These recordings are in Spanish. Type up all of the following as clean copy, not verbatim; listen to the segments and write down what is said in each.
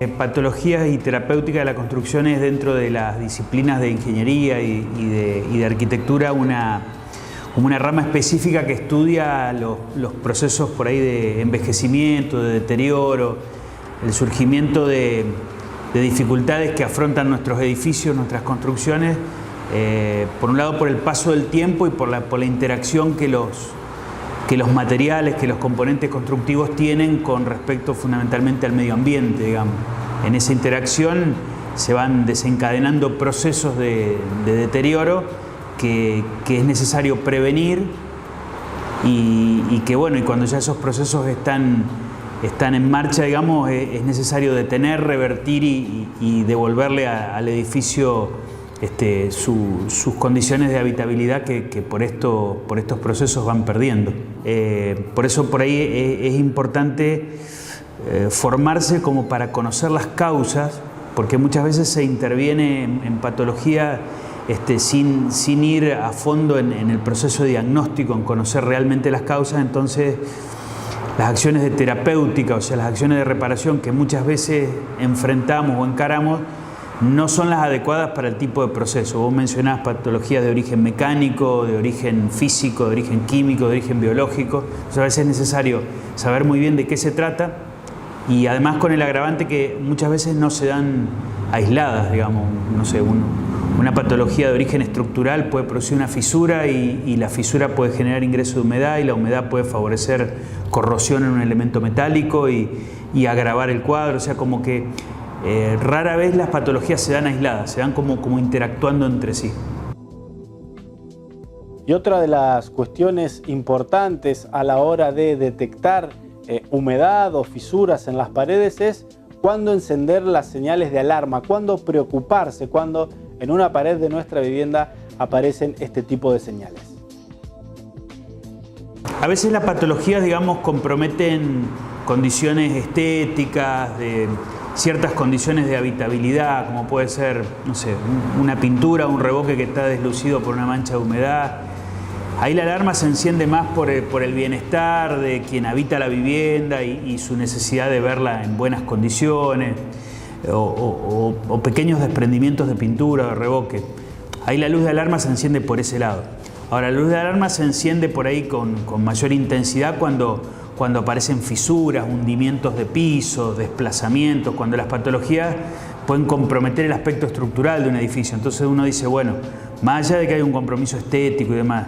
Patologías y terapéutica de la construcción es dentro de las disciplinas de ingeniería y de arquitectura como una rama específica que estudia los procesos por ahí de envejecimiento, de deterioro, el surgimiento de dificultades que afrontan nuestros edificios, nuestras construcciones, por un lado por el paso del tiempo y por la interacción que los materiales, que los componentes constructivos tienen con respecto fundamentalmente al medio ambiente, digamos. En esa interacción se van desencadenando procesos de deterioro que es necesario prevenir y que bueno, y cuando ya esos procesos están en marcha, digamos, es necesario detener, revertir y devolverle al edificio sus condiciones de habitabilidad que por estos procesos van perdiendo. Por eso por ahí es importante formarse como para conocer las causas, porque muchas veces se interviene en patología sin ir a fondo en el proceso diagnóstico, en conocer realmente las causas. Entonces las acciones de terapéutica, o sea, las acciones de reparación que muchas veces enfrentamos o encaramos, no son las adecuadas para el tipo de proceso. Vos mencionás patologías de origen mecánico, de origen físico, de origen químico, de origen biológico. Entonces, a veces es necesario saber muy bien de qué se trata y además con el agravante que muchas veces no se dan aisladas, digamos. No sé, una patología de origen estructural puede producir una fisura y la fisura puede generar ingreso de humedad y la humedad puede favorecer corrosión en un elemento metálico y agravar el cuadro. O sea, como que rara vez las patologías se dan aisladas, se dan como interactuando entre sí. Y otra de las cuestiones importantes a la hora de detectar humedad o fisuras en las paredes es cuándo encender las señales de alarma, cuándo preocuparse, cuando en una pared de nuestra vivienda aparecen este tipo de señales. A veces las patologías, digamos, comprometen condiciones estéticas, de ciertas condiciones de habitabilidad, como puede ser, no sé, una pintura, un revoque que está deslucido por una mancha de humedad. Ahí la alarma se enciende más por el bienestar de quien habita la vivienda y su necesidad de verla en buenas condiciones, o pequeños desprendimientos de pintura o de revoque. Ahí la luz de alarma se enciende por ese lado. Ahora, la luz de alarma se enciende por ahí con mayor intensidad cuando aparecen fisuras, hundimientos de pisos, desplazamientos, cuando las patologías pueden comprometer el aspecto estructural de un edificio. Entonces uno dice, bueno, más allá de que hay un compromiso estético y demás,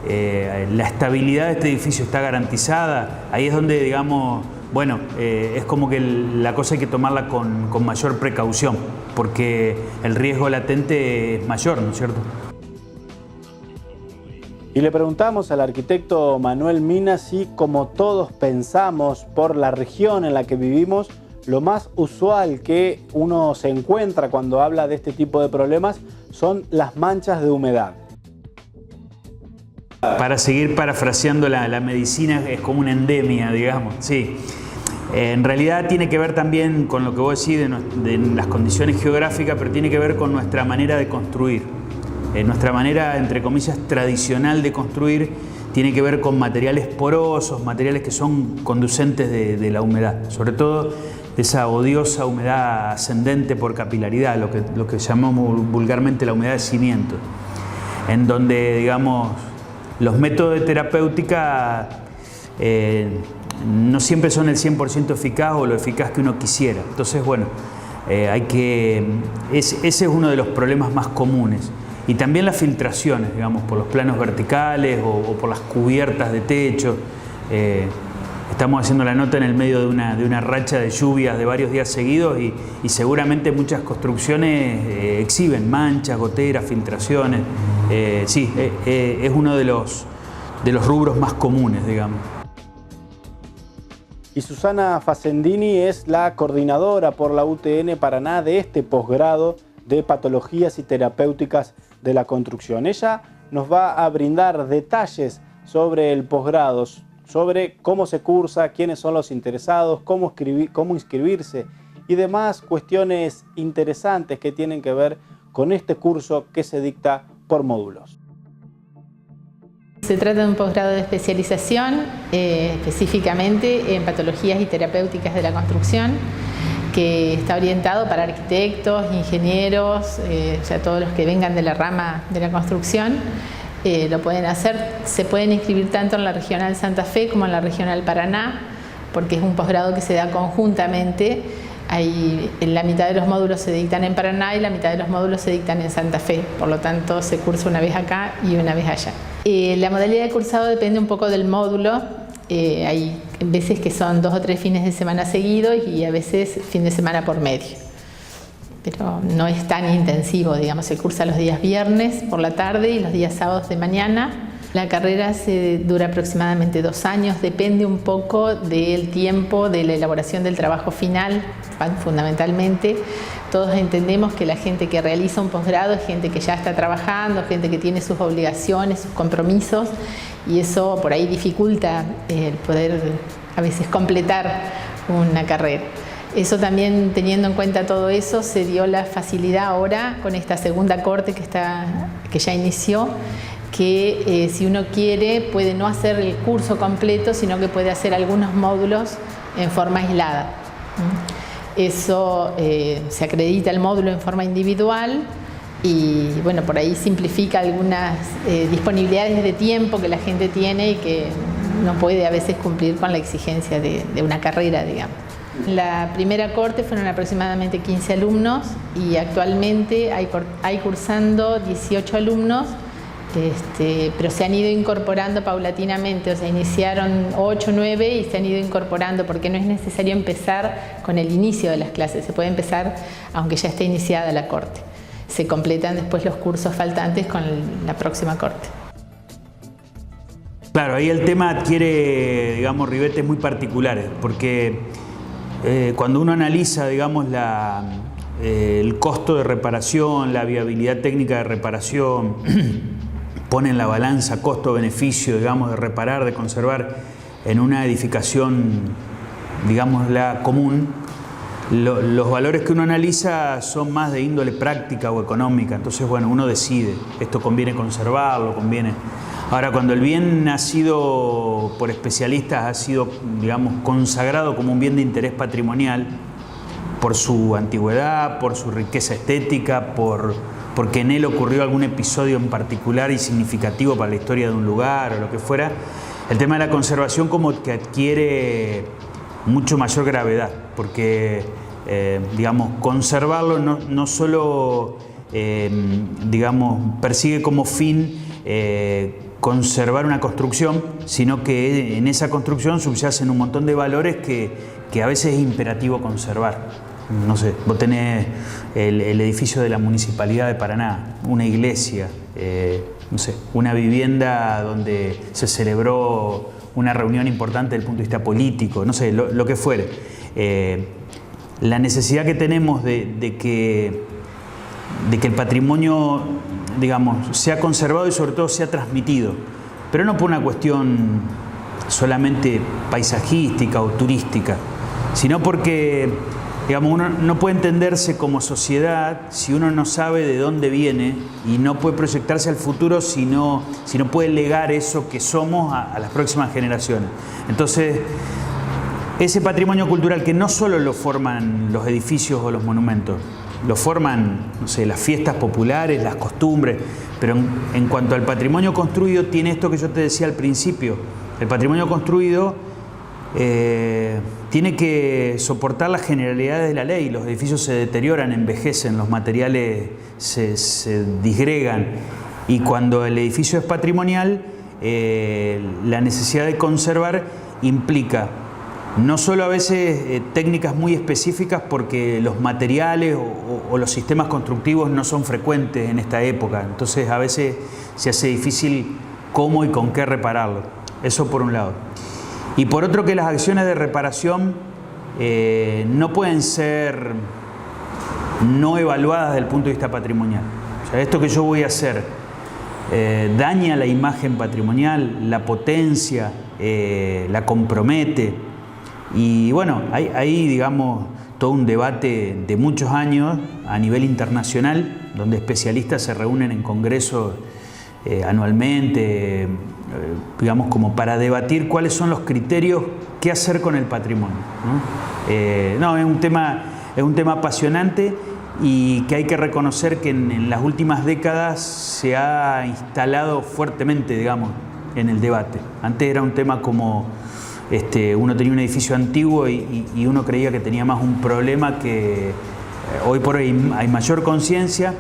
la estabilidad de este edificio está garantizada. Ahí es donde, digamos, bueno, es como que la cosa hay que tomarla con mayor precaución, porque el riesgo latente es mayor, ¿no es cierto? Y le preguntamos al arquitecto Manuel Mina si, como todos pensamos por la región en la que vivimos, lo más usual que uno se encuentra cuando habla de este tipo de problemas son las manchas de humedad. Para seguir parafraseando la medicina, es como una endemia, digamos, sí. En realidad tiene que ver también con lo que vos decís de las condiciones geográficas, pero tiene que ver con nuestra manera de construir. Nuestra manera, entre comillas, tradicional de construir tiene que ver con materiales porosos, materiales que son conducentes de la humedad, sobre todo de esa odiosa humedad ascendente por capilaridad, lo que llamamos vulgarmente la humedad de cimiento, en donde, digamos, los métodos de terapéutica no siempre son el 100% eficaz o lo eficaz que uno quisiera. Entonces, bueno, ese es uno de los problemas más comunes. Y también las filtraciones, digamos, por los planos verticales o por las cubiertas de techo. Estamos haciendo la nota en el medio de una racha de lluvias de varios días seguidos y seguramente muchas construcciones exhiben manchas, goteras, filtraciones. Sí, es uno de los rubros más comunes, digamos. Y Susana Facendini es la coordinadora por la UTN Paraná de este posgrado de patologías y terapéuticas de la construcción. Ella nos va a brindar detalles sobre el posgrado, sobre cómo se cursa, quiénes son los interesados, cómo inscribirse y demás cuestiones interesantes que tienen que ver con este curso que se dicta por módulos. Se trata de un posgrado de especialización específicamente en patologías y terapéuticas de la construcción. que está orientado para arquitectos, ingenieros, o sea, todos los que vengan de la rama de la construcción. Lo pueden hacer, se pueden inscribir tanto en la Regional Santa Fe como en la Regional Paraná, porque es un posgrado que se da conjuntamente. La mitad de los módulos se dictan en Paraná y la mitad de los módulos se dictan en Santa Fe, por lo tanto se cursa una vez acá y una vez allá. La modalidad de cursado depende un poco del módulo. Hay veces que son 2 o 3 fines de semana seguidos y a veces fin de semana por medio. Pero no es tan intensivo, digamos, se cursa los días viernes por la tarde y los días sábados de mañana. La carrera dura aproximadamente 2 años, depende un poco del tiempo de la elaboración del trabajo final, fundamentalmente. Todos entendemos que la gente que realiza un posgrado es gente que ya está trabajando, gente que tiene sus obligaciones, sus compromisos, y eso por ahí dificulta el poder a veces completar una carrera. Eso también, teniendo en cuenta todo eso, se dio la facilidad ahora con esta segunda corte que ya inició, que si uno quiere puede no hacer el curso completo, sino que puede hacer algunos módulos en forma aislada. Eso se acredita el módulo en forma individual y bueno, por ahí simplifica algunas disponibilidades de tiempo que la gente tiene y que no puede a veces cumplir con la exigencia de una carrera, digamos. La primera corte fueron aproximadamente 15 alumnos y actualmente hay cursando 18 alumnos. Pero se han ido incorporando paulatinamente, o sea, iniciaron 8 o 9 y se han ido incorporando porque no es necesario empezar con el inicio de las clases, se puede empezar aunque ya esté iniciada la corte. Se completan después los cursos faltantes con la próxima corte. Claro, ahí el tema adquiere, digamos, ribetes muy particulares, porque cuando uno analiza, digamos, el costo de reparación, la viabilidad técnica de reparación, pone en la balanza costo-beneficio, digamos, de reparar, de conservar en una edificación, digamos, la común, los valores que uno analiza son más de índole práctica o económica. Entonces, bueno, uno decide, esto conviene conservarlo, conviene. Ahora, cuando el bien ha sido, por especialistas, ha sido, digamos, consagrado como un bien de interés patrimonial, por su antigüedad, por su riqueza estética, porque en él ocurrió algún episodio en particular y significativo para la historia de un lugar o lo que fuera, el tema de la conservación como que adquiere mucho mayor gravedad, porque digamos, conservarlo no solo digamos, persigue como fin conservar una construcción, sino que en esa construcción subyacen un montón de valores que a veces es imperativo conservar. No sé, vos tenés el edificio de la Municipalidad de Paraná, una iglesia, no sé, una vivienda donde se celebró una reunión importante desde el punto de vista político, no sé, lo que fuere. La necesidad que tenemos de que el patrimonio, digamos, sea conservado y sobre todo sea transmitido, pero no por una cuestión solamente paisajística o turística, sino porque, digamos, uno no puede entenderse como sociedad si uno no sabe de dónde viene y no puede proyectarse al futuro si no puede legar eso que somos a las próximas generaciones. Entonces, ese patrimonio cultural que no solo lo forman los edificios o los monumentos, lo forman, no sé, las fiestas populares, las costumbres, pero en cuanto al patrimonio construido tiene esto que yo te decía al principio. El patrimonio construido tiene que soportar las generalidades de la ley. Los edificios se deterioran, envejecen, los materiales se disgregan, y cuando el edificio es patrimonial, la necesidad de conservar implica no solo a veces técnicas muy específicas, porque los materiales o los sistemas constructivos no son frecuentes en esta época, entonces a veces se hace difícil cómo y con qué repararlo. Eso por un lado. Y por otro, que las acciones de reparación no pueden ser no evaluadas desde el punto de vista patrimonial. O sea, esto que yo voy a hacer daña la imagen patrimonial, la potencia, la compromete. Y bueno, hay, digamos, todo un debate de muchos años a nivel internacional, donde especialistas se reúnen en congresos anualmente, digamos, como para debatir cuáles son los criterios, qué hacer con el patrimonio, ¿no? No, es un tema es un tema apasionante y que hay que reconocer que en las últimas décadas se ha instalado fuertemente, digamos, en el debate. Antes era un tema como uno tenía un edificio antiguo y uno creía que tenía más un problema que hoy por hoy hay mayor conciencia.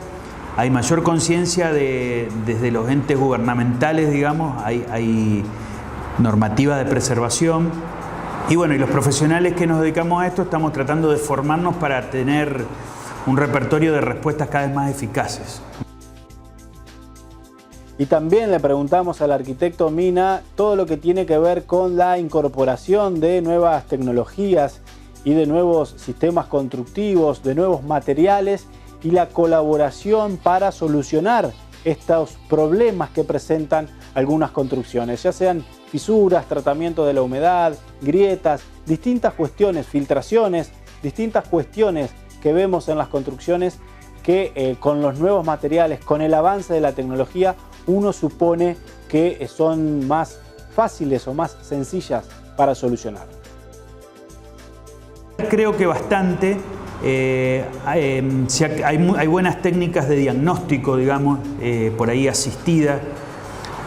Hay mayor conciencia desde los entes gubernamentales, digamos, hay normativa de preservación. Y bueno, y los profesionales que nos dedicamos a esto estamos tratando de formarnos para tener un repertorio de respuestas cada vez más eficaces. Y también le preguntamos al arquitecto Mina todo lo que tiene que ver con la incorporación de nuevas tecnologías y de nuevos sistemas constructivos, de nuevos materiales y la colaboración para solucionar estos problemas que presentan algunas construcciones, ya sean fisuras, tratamiento de la humedad, grietas, distintas cuestiones, filtraciones, distintas cuestiones que vemos en las construcciones que con los nuevos materiales, con el avance de la tecnología, uno supone que son más fáciles o más sencillas para solucionar. Creo que bastante. Hay buenas técnicas de diagnóstico, digamos, por ahí asistidas.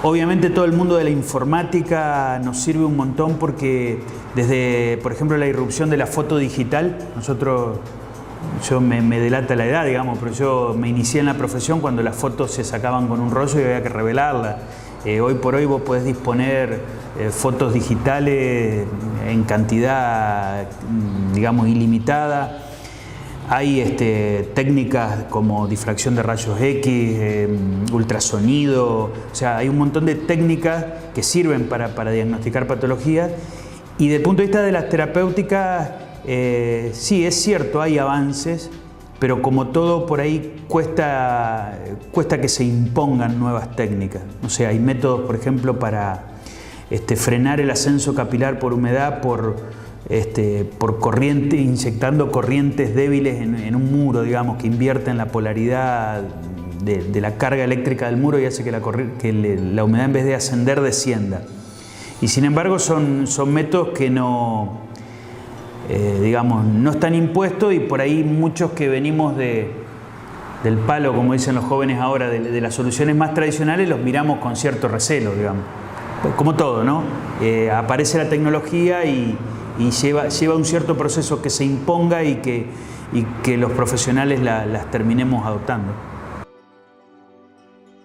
Obviamente todo el mundo de la informática nos sirve un montón porque desde, por ejemplo, la irrupción de la foto digital, yo me delata la edad, digamos, pero yo me inicié en la profesión cuando las fotos se sacaban con un rollo y había que revelarla. Hoy por hoy vos podés disponer fotos digitales en cantidad, digamos, ilimitada. Hay técnicas como difracción de rayos X, ultrasonido, o sea, hay un montón de técnicas que sirven para diagnosticar patologías. Y desde el punto de vista de las terapéuticas, sí, es cierto, hay avances, pero como todo por ahí cuesta que se impongan nuevas técnicas. O sea, hay métodos, por ejemplo, para frenar el ascenso capilar por humedad, por corriente, inyectando corrientes débiles en un muro, digamos, que invierten la polaridad de la carga eléctrica del muro y hace que la humedad, en vez de ascender, descienda. Y sin embargo son métodos que no están impuestos, y por ahí muchos que venimos del palo, como dicen los jóvenes ahora, de las soluciones más tradicionales, los miramos con cierto recelo, digamos. Como todo, ¿no? Aparece la tecnología y lleva un cierto proceso que se imponga y que los profesionales las terminemos adoptando.